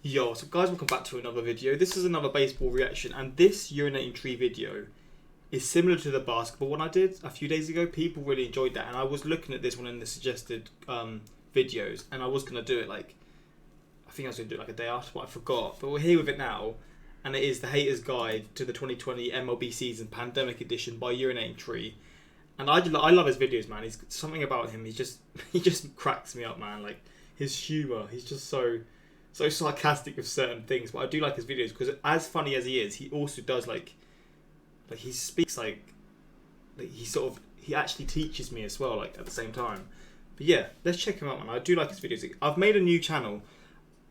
Yo, so guys, welcome back to another video. This is another baseball reaction, and this urinating tree video is similar to the basketball one I did a few days ago. People really enjoyed that, and I was looking at this one in the suggested videos, and I was going to do it I think I was going to do it like a day after, but I forgot. But we're here with it now, and it is the Hater's Guide to the 2020 MLB Season Pandemic Edition by Urinating Tree. And I love his videos, man. He's something about him. He just cracks me up, man. Like his humor, he's just so sarcastic with certain things. But I do like his videos because as funny as he is, he also does like he speaks like he actually teaches me as well, like at the same time. But yeah, let's check him out, man. I do like his videos. I've made a new channel.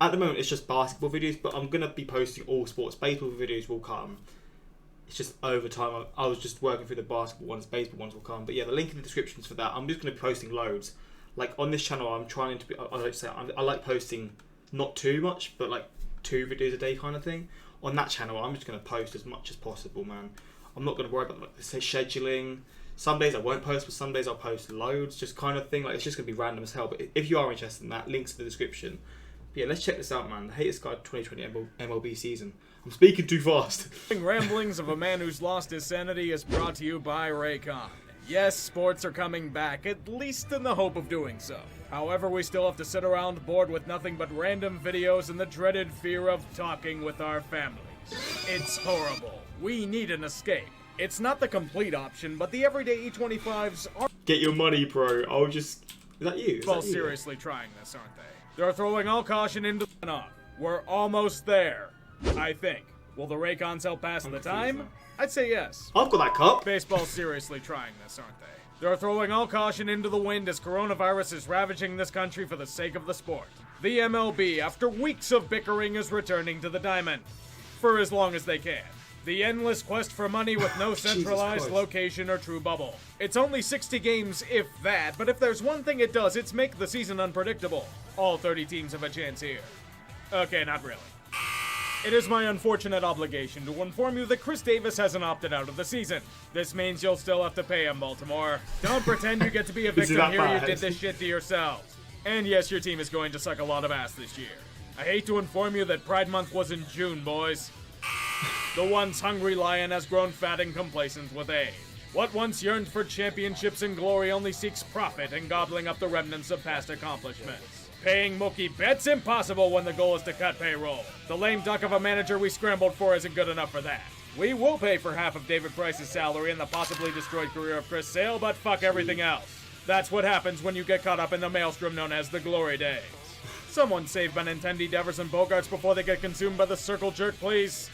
At the moment, it's just basketball videos, but I'm gonna be posting all sports. Baseball videos will come. It's just over time. I was just working through the basketball ones, baseball ones will come. But yeah, the link in the descriptions for that. I'm just going to be posting loads. Like on this channel, I'm trying to be, I like posting not too much, but like 2 videos a day kind of thing. On that channel, I'm just going to post as much as possible, man. I'm not going to worry about like the scheduling. Some days I won't post, but some days I'll post loads, just kind of thing. Like it's just going to be random as hell. But if you are interested in that, links in the description. But yeah, let's check this out, man. The Hater's Guide 2020 MLB season. I'm speaking too fast. Ramblings of a man who's lost his sanity is brought to you by Raycon. Yes, sports are coming back, at least in the hope of doing so. However, we still have to sit around bored with nothing but random videos and the dreaded fear of talking with our families. It's horrible. We need an escape. It's not the complete option, but the everyday E25s are— Get your money, bro. Is that you? Well, seriously trying this, aren't they? They're throwing all caution into the off. We're almost there, I think. Will the Raycons help pass the time? I'd say yes. I've got that cup. Baseball's seriously trying this, aren't they? They're throwing all caution into the wind as coronavirus is ravaging this country for the sake of the sport. The MLB, after weeks of bickering, is returning to the diamond. For as long as they can. The endless quest for money with no centralized location or true bubble. It's only 60 games, if that, but if there's one thing it does, it's make the season unpredictable. All 30 teams have a chance here. Okay, not really. It is my unfortunate obligation to inform you that Chris Davis hasn't opted out of the season. This means you'll still have to pay him, Baltimore. Don't pretend you get to be a victim here, you did this shit to yourselves. And yes, your team is going to suck a lot of ass this year. I hate to inform you that Pride Month was in June, boys. The once hungry lion has grown fat and complacent with age. What once yearned for championships and glory only seeks profit and gobbling up the remnants of past accomplishments. Paying Mookie Betts impossible when the goal is to cut payroll. The lame duck of a manager we scrambled for isn't good enough for that. We will pay for half of David Price's salary and the possibly destroyed career of Chris Sale, but fuck everything else. That's what happens when you get caught up in the maelstrom known as the glory days. Someone save Benintendi, Devers, and Bogarts before they get consumed by the circle jerk, please.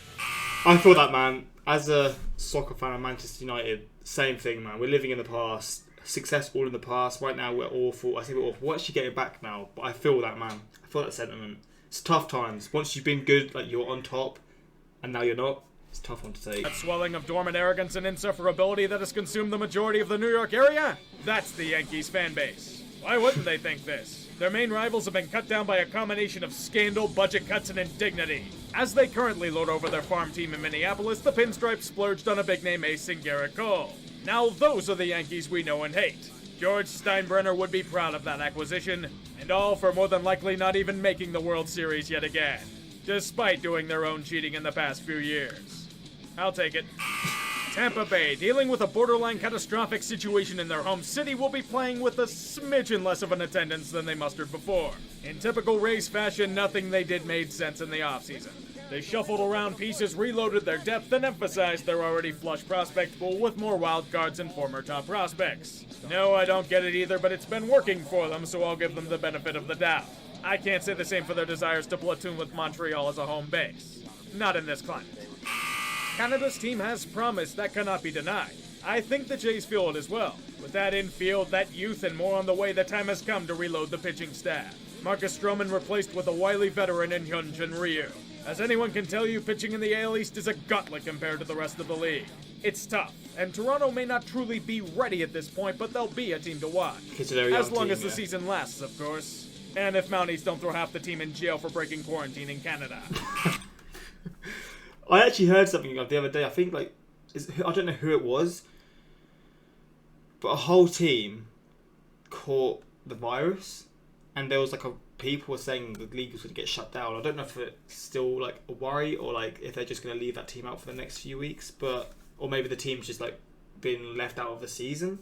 I feel that, man. As a soccer fan of Manchester United, same thing, man. We're living in the past. Success all in the past. Right now, we're awful. I say we're awful. We're actually getting back now, but I feel that, man. I feel that sentiment. It's tough times. Once you've been good, like you're on top, and now you're not, it's a tough one to take. That swelling of dormant arrogance and insufferability that has consumed the majority of the New York area? That's the Yankees fan base. Why wouldn't they think this? Their main rivals have been cut down by a combination of scandal, budget cuts, and indignity. As they currently lord over their farm team in Minneapolis, the Pinstripes splurged on a big-name ace in Garrett Cole. Now those are the Yankees we know and hate. George Steinbrenner would be proud of that acquisition, and all for more than likely not even making the World Series yet again, despite doing their own cheating in the past few years. I'll take it. Tampa Bay, dealing with a borderline catastrophic situation in their home city, will be playing with a smidgen less of an attendance than they mustered before. In typical Rays fashion, nothing they did made sense in the offseason. They shuffled around pieces, reloaded their depth, and emphasized their already flush prospect pool with more wild cards and former top prospects. No, I don't get it either, but it's been working for them, so I'll give them the benefit of the doubt. I can't say the same for their desires to platoon with Montreal as a home base. Not in this climate. Canada's team has promise that cannot be denied. I think the Jays feel it as well. With that infield, that youth, and more on the way, the time has come to reload the pitching staff. Marcus Stroman replaced with a wily veteran in Hyunjin Ryu. As anyone can tell you, pitching in the AL East is a gauntlet compared to the rest of the league. It's tough, and Toronto may not truly be ready at this point, but they'll be a team to watch. As long as the season lasts, of course. And if Mounties don't throw half the team in jail for breaking quarantine in Canada. I actually heard something the other day. I think I don't know who it was, but a whole team caught the virus, and there was like people were saying the league was going to get shut down. I don't know if it's still like a worry or like if they're just going to leave that team out for the next few weeks, or maybe the team's just like been left out of the season.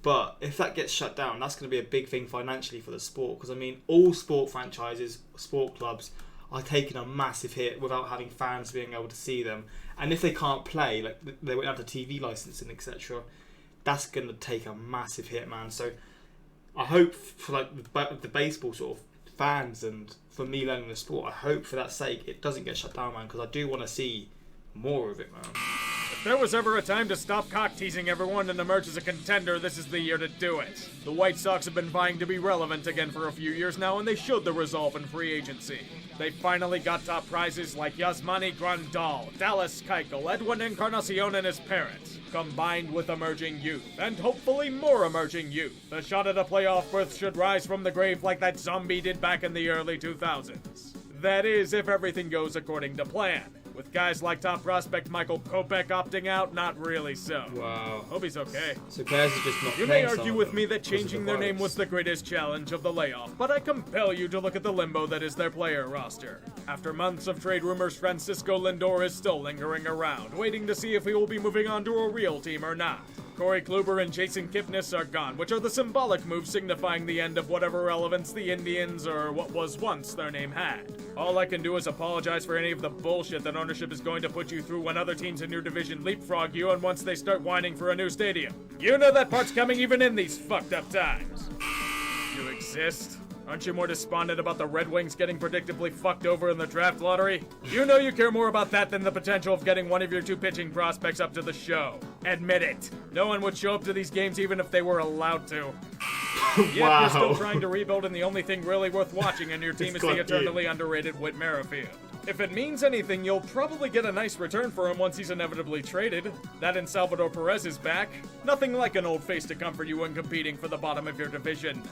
But if that gets shut down, that's going to be a big thing financially for the sport. Because I mean, all sport franchises, sport clubs are taking a massive hit without having fans being able to see them. And if they can't play, like they won't have the TV licensing, etc. That's going to take a massive hit, man. So I hope for like the baseball sort of fans and for me learning the sport, I hope for that sake it doesn't get shut down, man, because I do want to see more of it, man. If there was ever a time to stop cock-teasing everyone and emerge as a contender, this is the year to do it. The White Sox have been vying to be relevant again for a few years now, and they showed the resolve in free agency. They finally got top prizes like Yasmani Grandal, Dallas Keuchel, Edwin Encarnacion and his parents, combined with emerging youth, and hopefully more emerging youth. The shot at a playoff berth should rise from the grave like that zombie did back in the early 2000s. That is, if everything goes according to plan. With guys like top prospect Michael Kopech opting out, not really so. Wow. Hope he's okay. So players are just not You playing. may argue with me that changing their name was the greatest challenge of the layoff, but I compel you to look at the limbo that is their player roster. After months of trade rumors, Francisco Lindor is still lingering around, waiting to see if he will be moving on to a real team or not. Corey Kluber and Jason Kipnis are gone, which are the symbolic moves signifying the end of whatever relevance the Indians, or what was once their name, had. All I can do is apologize for any of the bullshit that ownership is going to put you through when other teams in your division leapfrog you and once they start whining for a new stadium. You know that part's coming even in these fucked up times. You exist? Aren't you more despondent about the Red Wings getting predictably fucked over in the draft lottery? You know you care more about that than the potential of getting one of your two pitching prospects up to the show. Admit it. No one would show up to these games even if they were allowed to. Yet Wow. you're still trying to rebuild, and the only thing really worth watching in your team is the eternally underrated Whit Merrifield. If it means anything, you'll probably get a nice return for him once he's inevitably traded. That and Salvador Perez is back. Nothing like an old face to comfort you when competing for the bottom of your division.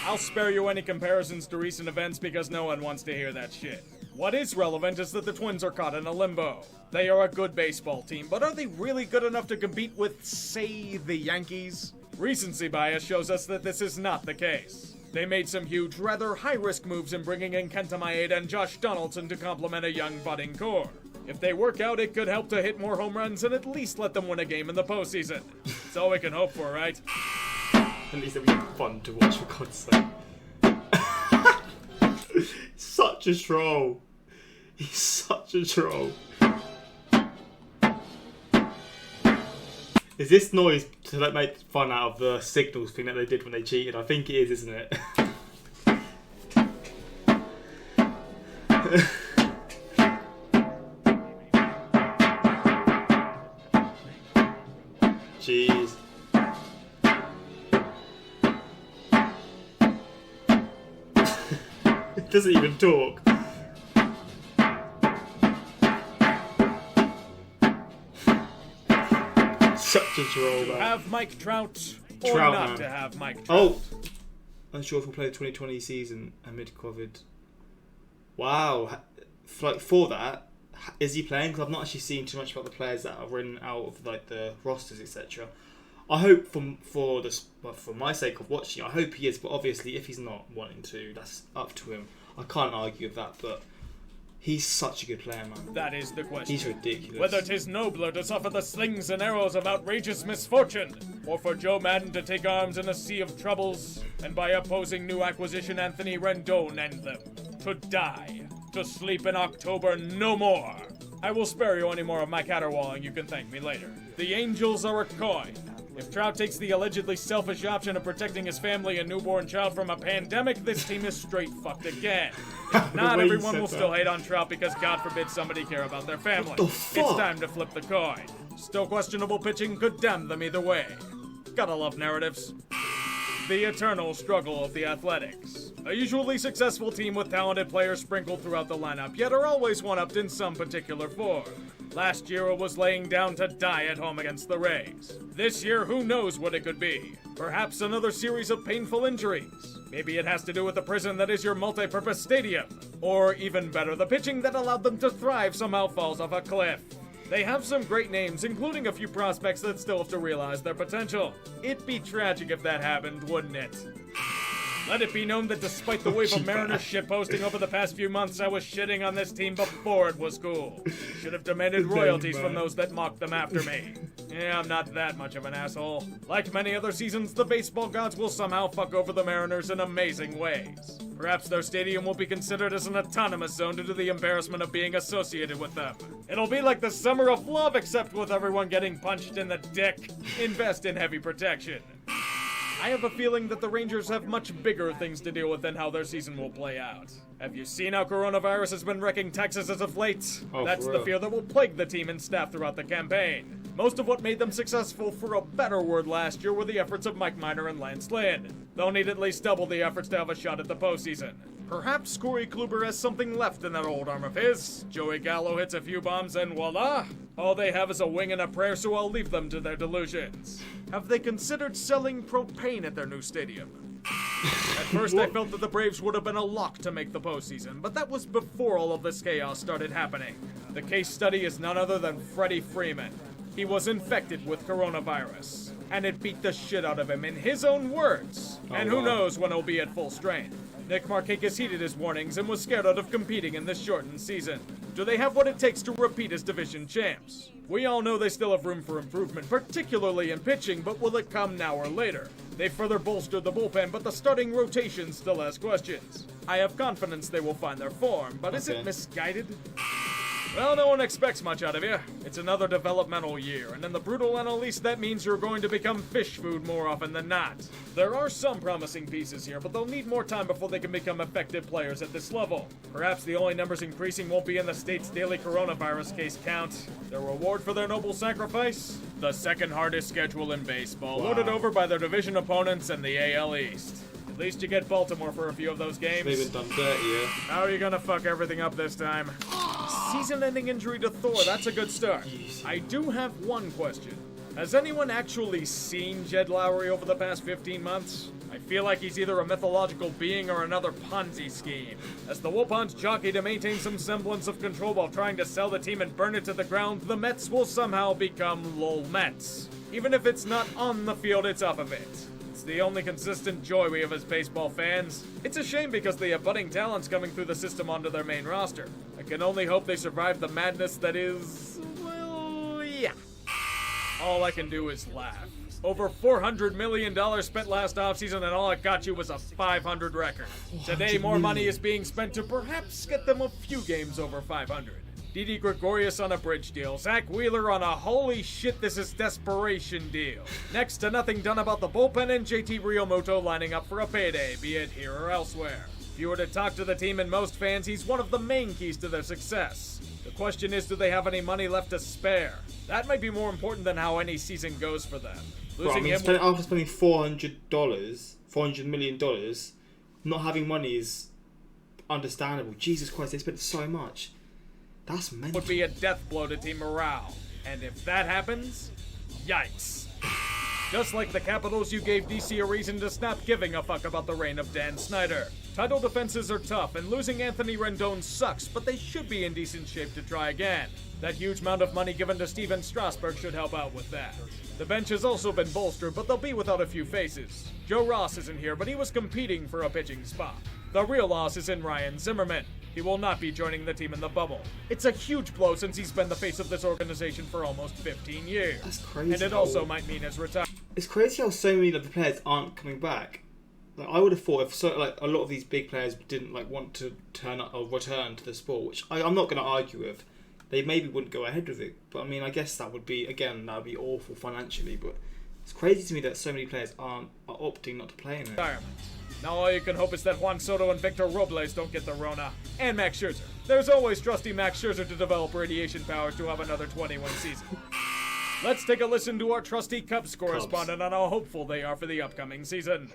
I'll spare you any comparisons to recent events because no one wants to hear that shit. What is relevant is that the Twins are caught in a limbo. They are a good baseball team, but are they really good enough to compete with, say, the Yankees? Recency bias shows us that this is not the case. They made some huge, rather high-risk moves in bringing in Kenta Maeda and Josh Donaldson to complement a young budding core. If they work out, it could help to hit more home runs and at least let them win a game in the postseason. That's all we can hope for, right? At least it'll be fun to watch, for God's sake. Such a troll. He's such a troll. Is this noise to like make fun out of the signals thing that they did when they cheated? I think it is, isn't it? Jeez. It doesn't even talk. Such a troll, man. Have Mike Trout or Trout, not man. to have Mike Trout. Oh! Unsure if we'll play the 2020 season amid COVID. Wow. For that, is he playing? Because I've not actually seen too much about the players that are in out of like the rosters, etc. I hope for my sake of watching, I hope he is. But obviously, if he's not wanting to, that's up to him. I can't argue with that, but he's such a good player, man. That is the question. He's ridiculous. Whether 'tis nobler to suffer the slings and arrows of outrageous misfortune, or for Joe Madden to take arms in a sea of troubles, and by opposing new acquisition Anthony Rendon end them. To die. To sleep in October no more. I will spare you any more of my caterwauling. You can thank me later. The Angels are a coin. If Trout takes the allegedly selfish option of protecting his family and newborn child from a pandemic, this team is straight fucked again. If not, everyone will still hate on Trout because God forbid somebody care about their family. What the fuck? It's time to flip the coin. Still questionable pitching could damn them either way. Gotta love narratives. The eternal struggle of the Athletics. A usually successful team with talented players sprinkled throughout the lineup, yet are always one-upped in some particular form. Last year it was laying down to die at home against the Rays. This year, who knows what it could be? Perhaps another series of painful injuries. Maybe it has to do with the prison that is your multi-purpose stadium. Or even better, the pitching that allowed them to thrive somehow falls off a cliff. They have some great names, including a few prospects that still have to realize their potential. It'd be tragic if that happened, wouldn't it? Let it be known that despite the wave of Mariners shitposting over the past few months, I was shitting on this team before it was cool. Should have demanded royalties from those that mocked them after me. Yeah, I'm not that much of an asshole. Like many other seasons, the baseball gods will somehow fuck over the Mariners in amazing ways. Perhaps their stadium will be considered as an autonomous zone due to the embarrassment of being associated with them. It'll be like the summer of love, except with everyone getting punched in the dick. Invest in heavy protection. I have a feeling that the Rangers have much bigger things to deal with than how their season will play out. Have you seen how coronavirus has been wrecking Texas as of late? That's the fear that will plague the team and staff throughout the campaign. Most of what made them successful, for a better word, last year were the efforts of Mike Minor and Lance Lynn. They'll need at least double the efforts to have a shot at the postseason. Perhaps Corey Kluber has something left in that old arm of his. Joey Gallo hits a few bombs and voila! All they have is a wing and a prayer, so I'll leave them to their delusions. Have they considered selling propane at their new stadium? At first I felt that the Braves would have been a lock to make the postseason, but that was before all of this chaos started happening. The case study is none other than Freddie Freeman. He was infected with coronavirus, and it beat the shit out of him in his own words. And who knows when he'll be at full strength. Nick Markakis heeded his warnings and was scared out of competing in this shortened season. Do they have what it takes to repeat as division champs? We all know they still have room for improvement, particularly in pitching, but will it come now or later? They further bolstered the bullpen, but the starting rotation still has questions. I have confidence they will find their form, but is it misguided? Well, no one expects much out of you. It's another developmental year, and in the brutal NL East, that means you're going to become fish food more often than not. There are some promising pieces here, but they'll need more time before they can become effective players at this level. Perhaps the only numbers increasing won't be in the state's daily coronavirus case count. Their reward for their noble sacrifice? The second hardest schedule in baseball, loaded over by their division opponents in the AL East. At least you get Baltimore for a few of those games. They've been done dirty, yeah. How are you gonna fuck everything up this time? Season-ending injury to Thor, that's a good start. I do have one question. Has anyone actually seen Jed Lowry over the past 15 months? I feel like he's either a mythological being or another Ponzi scheme. As the Wilpons jockey to maintain some semblance of control while trying to sell the team and burn it to the ground, the Mets will somehow become LOL Mets. Even if it's not on the field, it's off of it. It's the only consistent joy we have as baseball fans. It's a shame because they have budding talents coming through the system onto their main roster. I can only hope they survive the madness that is, well, yeah. All I can do is laugh. Over $400 million spent last offseason, and all it got you was a 500 record. Today, more money is being spent to perhaps get them a few games over 500. Didi Gregorius on a bridge deal. Zach Wheeler on a holy shit, this is desperation deal. Next to nothing done about the bullpen and JT Realmuto lining up for a payday, be it here or elsewhere. If you were to talk to the team and most fans, he's one of the main keys to their success. The question is, do they have any money left to spare? That might be more important than how any season goes for them. After spending $400 million, not having money is understandable. Jesus Christ, they spent so much. That's mental. Would be a death blow to team morale. And if that happens, yikes. Just like the Capitals, you gave DC a reason to stop giving a fuck about the reign of Dan Snyder. Title defenses are tough, and losing Anthony Rendon sucks, but they should be in decent shape to try again. That huge amount of money given to Steven Strasburg should help out with that. The bench has also been bolstered, but they'll be without a few faces. Joe Ross isn't here, but he was competing for a pitching spot. The real loss is in Ryan Zimmerman. He will not be joining the team in the bubble. It's a huge blow since he's been the face of this organization for almost 15 years. That's crazy. And it also might mean his retirement. It's crazy how so many of the players aren't coming back. Like, I would have thought if a lot of these big players didn't want to turn up or return to the sport, which I'm not going to argue with, they maybe wouldn't go ahead with it. But I mean, I guess that would be awful financially. But it's crazy to me that so many players are opting not to play in it. Now all you can hope is that Juan Soto and Victor Robles don't get the Rona. And Max Scherzer. There's always trusty Max Scherzer to develop radiation powers to have another 20-win season. Let's take a listen to our trusty Cubs correspondent on how hopeful they are for the upcoming season.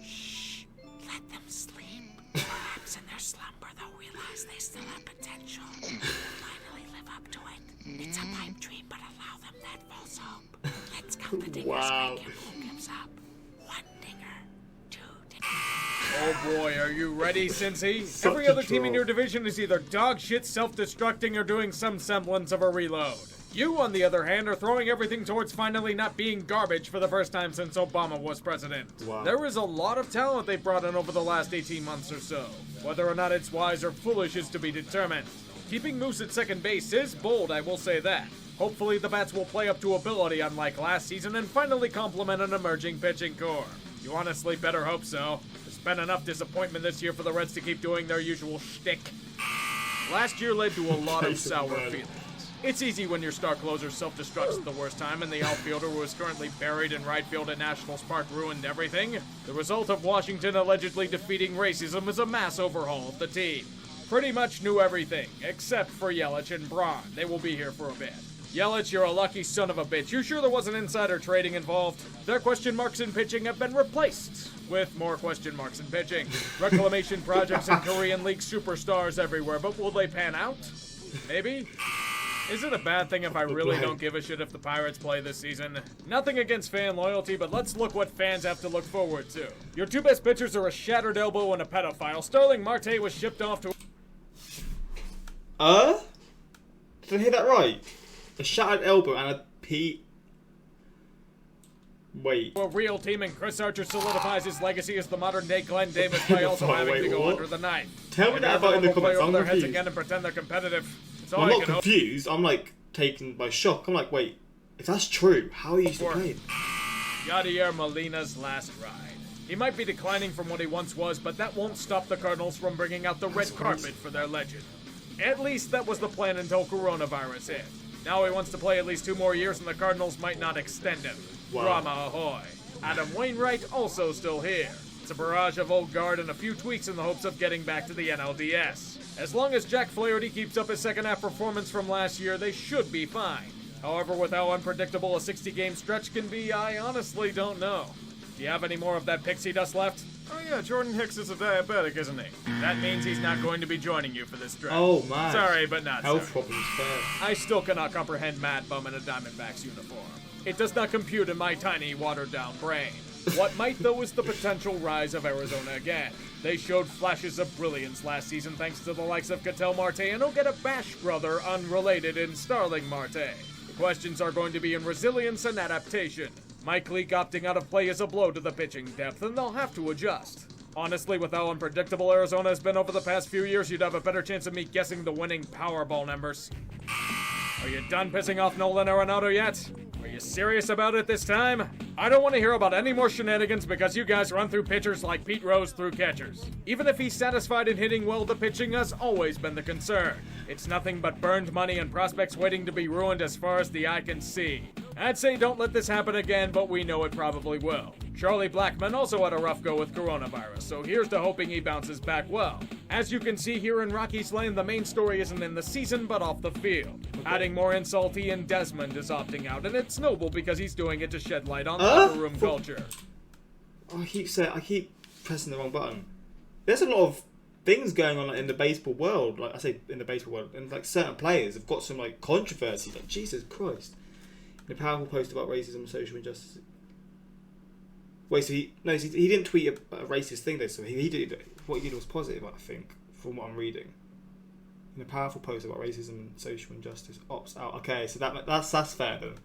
Shh. Let them sleep. Perhaps in their slumber they'll realize they still have potential. Finally live up to it. It's a pipe dream, but allow them that false hope. Let's count the dingers. Wow. Who gives up? 1 dinger. 2 dingers. Oh boy, are you ready, Cincy? Every other team in your division is either dog shit, self-destructing, or doing some semblance of a reload. You, on the other hand, are throwing everything towards finally not being garbage for the first time since Obama was president. Wow. There is a lot of talent they've brought in over the last 18 months or so. Whether or not it's wise or foolish is to be determined. Keeping Moose at second base is bold, I will say that. Hopefully the bats will play up to ability unlike last season and finally complement an emerging pitching core. You honestly better hope so. There's been enough disappointment this year for the Reds to keep doing their usual shtick. Last year led to a lot of sour feelings. It's easy when your star closer self-destructs at the worst time and the outfielder who is currently buried in right field at Nationals Park ruined everything. The result of Washington allegedly defeating racism is a mass overhaul of the team. Pretty much knew everything, except for Yelich and Braun. They will be here for a bit. Yelich, you're a lucky son of a bitch. You sure there wasn't insider trading involved? Their question marks in pitching have been replaced with more question marks in pitching. Reclamation projects and Korean League superstars everywhere, but will they pan out? Maybe? Is it a bad thing if I really don't give a shit if the Pirates play this season? Nothing against fan loyalty, but let's look what fans have to look forward to. Your two best pitchers are a shattered elbow and a pedophile. Starling Marte was shipped off to... Did I hear that right? A shattered elbow and a Wait. A real team, and Chris Archer solidifies his legacy as the modern-day Glenn Davis by also having to go under the knife. Tell me that about in the comments. I'm their heads confused. again and pretend they're competitive. I'm not confused. I'm like taken by shock. I'm like, wait, if that's true, how are you still playing? Yadier Molina's last ride. He might be declining from what he once was, but that won't stop the Cardinals from bringing out the red carpet for their legend. At least that was the plan until coronavirus hit. Now he wants to play at least 2 more years and the Cardinals might not extend him. Wow. Drama ahoy. Adam Wainwright also still here. It's a barrage of old guard and a few tweaks in the hopes of getting back to the NLDS. As long as Jack Flaherty keeps up his second half performance from last year, they should be fine. However, with how unpredictable a 60-game stretch can be, I honestly don't know. Do you have any more of that pixie dust left? Oh yeah, Jordan Hicks is a diabetic, isn't he? That means he's not going to be joining you for this stretch. Oh man. Sorry, but not Health sorry. problems first. I still cannot comprehend Mad Bum in a Diamondbacks uniform. It does not compute in my tiny, watered-down brain. What might, though, is the potential rise of Arizona again. They showed flashes of brilliance last season thanks to the likes of Ketel Marte and O'Getta Bash brother, unrelated, in Starling Marte. The questions are going to be in resilience and adaptation. Mike Leake opting out of play is a blow to the pitching depth, and they'll have to adjust. Honestly, with how unpredictable Arizona has been over the past few years, you'd have a better chance of me guessing the winning Powerball numbers. Are you done pissing off Nolan Arenado yet? Are you serious about it this time? I don't want to hear about any more shenanigans because you guys run through pitchers like Pete Rose through catchers. Even if he's satisfied in hitting well, the pitching has always been the concern. It's nothing but burned money and prospects waiting to be ruined as far as the eye can see. I'd say don't let this happen again, but we know it probably will. Charlie Blackmon also had a rough go with coronavirus, so here's to hoping he bounces back well. As you can see here in Rockies Lane, the main story isn't in the season, but off the field. Adding more insult, Ian Desmond is opting out, and it's noble because he's doing it to shed light on locker room culture. I keep pressing the wrong button. There's a lot of things going on in the baseball world. Like I say, in the baseball world, and like certain players have got some like controversy. Like Jesus Christ, in a powerful post about racism and social injustice. Wait, so he didn't tweet a racist thing though. So he did what he did was positive, I think, from what I'm reading. In a powerful post about racism and social injustice, opts out. Okay, so that's fair then.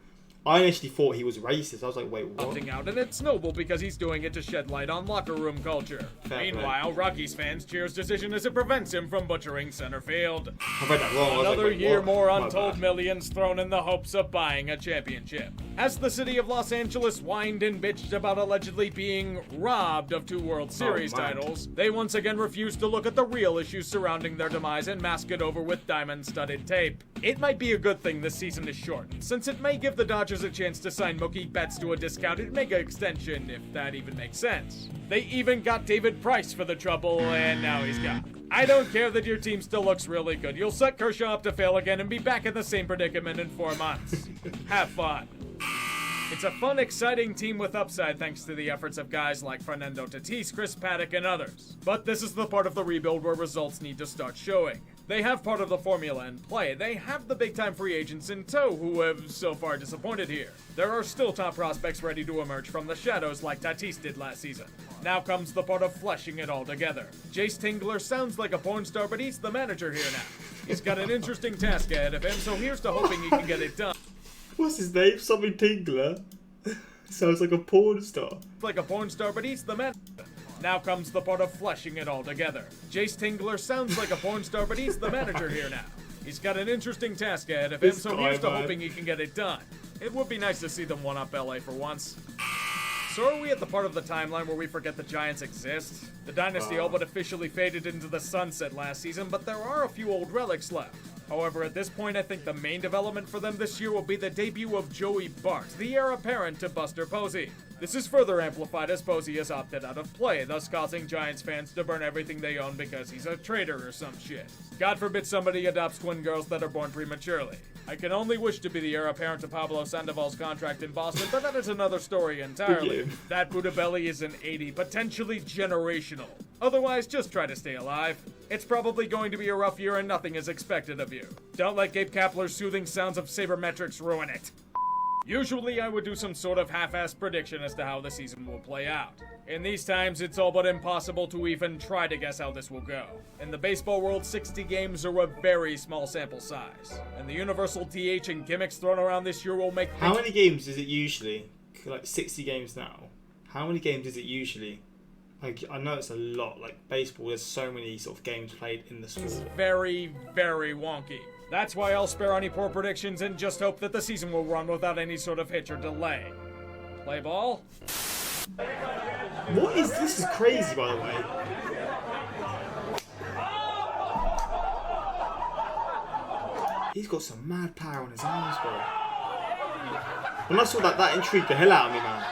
I initially thought he was racist. I was like, wait, what? Opting out, and it's noble because he's doing it to shed light on locker room culture. Meanwhile, Rockies fans cheer his decision as it prevents him from butchering center field. I read that wrong. Another year what? more My untold bad. millions thrown in the hopes of buying a championship. As the city of Los Angeles whined and bitched about allegedly being robbed of 2 World Series titles, they once again refused to look at the real issues surrounding their demise and mask it over with diamond-studded tape. It might be a good thing this season is shortened, since it may give the Dodgers a chance to sign Mookie Betts to a discounted mega extension, if that even makes sense. They even got David Price for the trouble, and now he's gone. I don't care that your team still looks really good. You'll set Kershaw up to fail again and be back in the same predicament in 4 months. Have fun. It's a fun, exciting team with upside thanks to the efforts of guys like Fernando Tatis, Chris Paddock, and others. But this is the part of the rebuild where results need to start showing. They have part of the formula in play. They have the big-time free agents in tow who have so far disappointed here. There are still top prospects ready to emerge from the shadows like Tatis did last season. Now comes the part of fleshing it all together. Jace Tingler sounds like a porn star, but he's the manager here now. He's got an interesting task ahead of him, so here's to hoping he can get it done. What's his name? Something Tingler? Sounds like a porn star. Like a porn star, but he's the manager. Now comes the part of fleshing it all together. Jace Tingler sounds like a porn star, but he's the manager here now. He's got an interesting task ahead of him, so here's to hoping he can get it done. It would be nice to see them one-up LA for once. So are we at the part of the timeline where we forget the Giants exist? The dynasty all but officially faded into the sunset last season, but there are a few old relics left. However, at this point, I think the main development for them this year will be the debut of Joey Bart, the heir apparent to Buster Posey. This is further amplified as Posey has opted out of play, thus causing Giants fans to burn everything they own because he's a traitor or some shit. God forbid somebody adopts twin girls that are born prematurely. I can only wish to be the heir apparent to Pablo Sandoval's contract in Boston, but that is another story entirely. That Buddha belly is an 80, potentially generational. Otherwise, just try to stay alive. It's probably going to be a rough year and nothing is expected of you. Don't let Gabe Kapler's soothing sounds of sabermetrics ruin it. Usually I would do some sort of half-assed prediction as to how the season will play out. In these times, it's all but impossible to even try to guess how this will go. In the baseball world, 60 games are a very small sample size, and the universal DH and gimmicks thrown around this year will make... How many games is it usually? Like 60 games now. How many games is it usually? Like, I know it's a lot. Like baseball, there's so many sort of games played in the sport. It's very, very wonky. That's why I'll spare any poor predictions and just hope that the season will run without any sort of hitch or delay. Play ball? What is this? Is crazy, by the way. He's got some mad power on his arms, bro. When I saw that intrigued the hell out of me, man.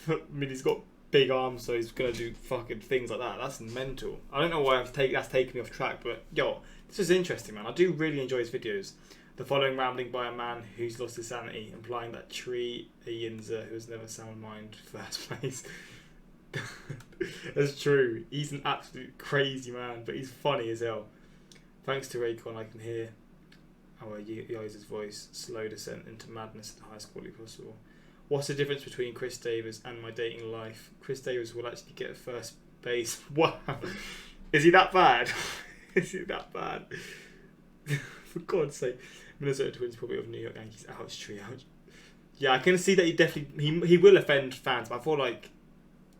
I mean, he's got big arms, so he's gonna do fucking things like that. That's mental. I don't know why that's taken me off track, but yo, this is interesting, man. I do really enjoy his videos. The following rambling by a man who's lost his sanity, implying that Tree a Yinzer who has never sound mind first place. That's true. He's an absolute crazy man, but he's funny as hell. Thanks to Raycon, I can hear our Yoza's voice, slow descent into madness at the highest quality possible. What's the difference between Chris Davis and my dating life? Chris Davis will actually get first base. Wow. Is he that bad? Is he that bad? For God's sake. Minnesota Twins probably of New York Yankees. Ouch, Tree, ouch. Yeah, I can see that he will offend fans, but I feel like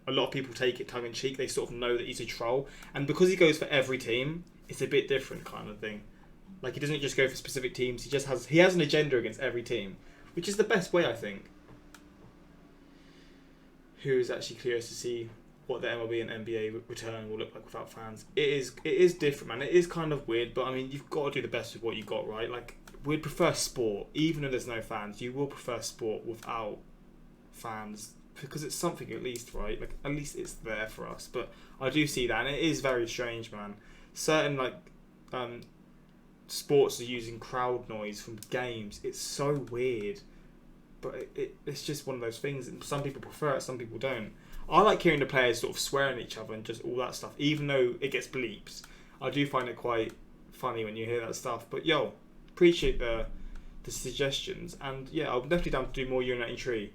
a lot of people take it tongue-in-cheek. They sort of know that he's a troll. And because he goes for every team, it's a bit different kind of thing. Like, he doesn't just go for specific teams. He has an agenda against every team, which is the best way, I think. Who is actually curious to see what the MLB and NBA return will look like without fans. It is different, man. It is kind of weird, but I mean, you've got to do the best with what you got, right? Like, we'd prefer sport, even though there's no fans. You will prefer sport without fans because it's something at least, right? Like, at least it's there for us. But I do see that, and it is very strange, man. Certain sports are using crowd noise from games. It's so weird. But it's just one of those things. Some people prefer it, some people don't. I like hearing the players sort of swearing at each other and just all that stuff, even though it gets bleeps. I do find it quite funny when you hear that stuff. But yo, appreciate the suggestions, and yeah, I'm definitely down to do more Urinating Tree.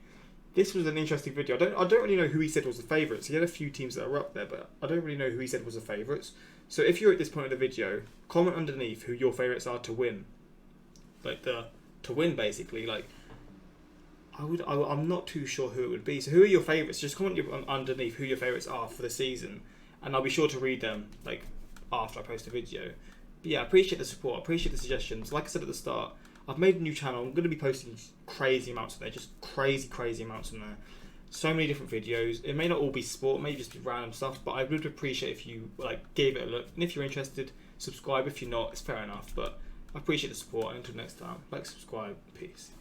This was an interesting video. I don't really know who he said was the favourites. He had a few teams that are up there, but I don't really know who he said was the favourites. So if you're at this point of the video, comment underneath who your favourites are to win. Like to win basically. Like I'm not too sure who it would be. So who are your favourites? Just comment underneath who your favourites are for the season, and I'll be sure to read them like after I post a video. But yeah, I appreciate the support. I appreciate the suggestions. Like I said at the start, I've made a new channel. I'm going to be posting crazy amounts on there, just crazy amounts on there. So many different videos. It may not all be sport, it may just be random stuff, but I would appreciate if you gave it a look. And if you're interested, subscribe. If you're not, it's fair enough. But I appreciate the support. And until next time, subscribe, peace.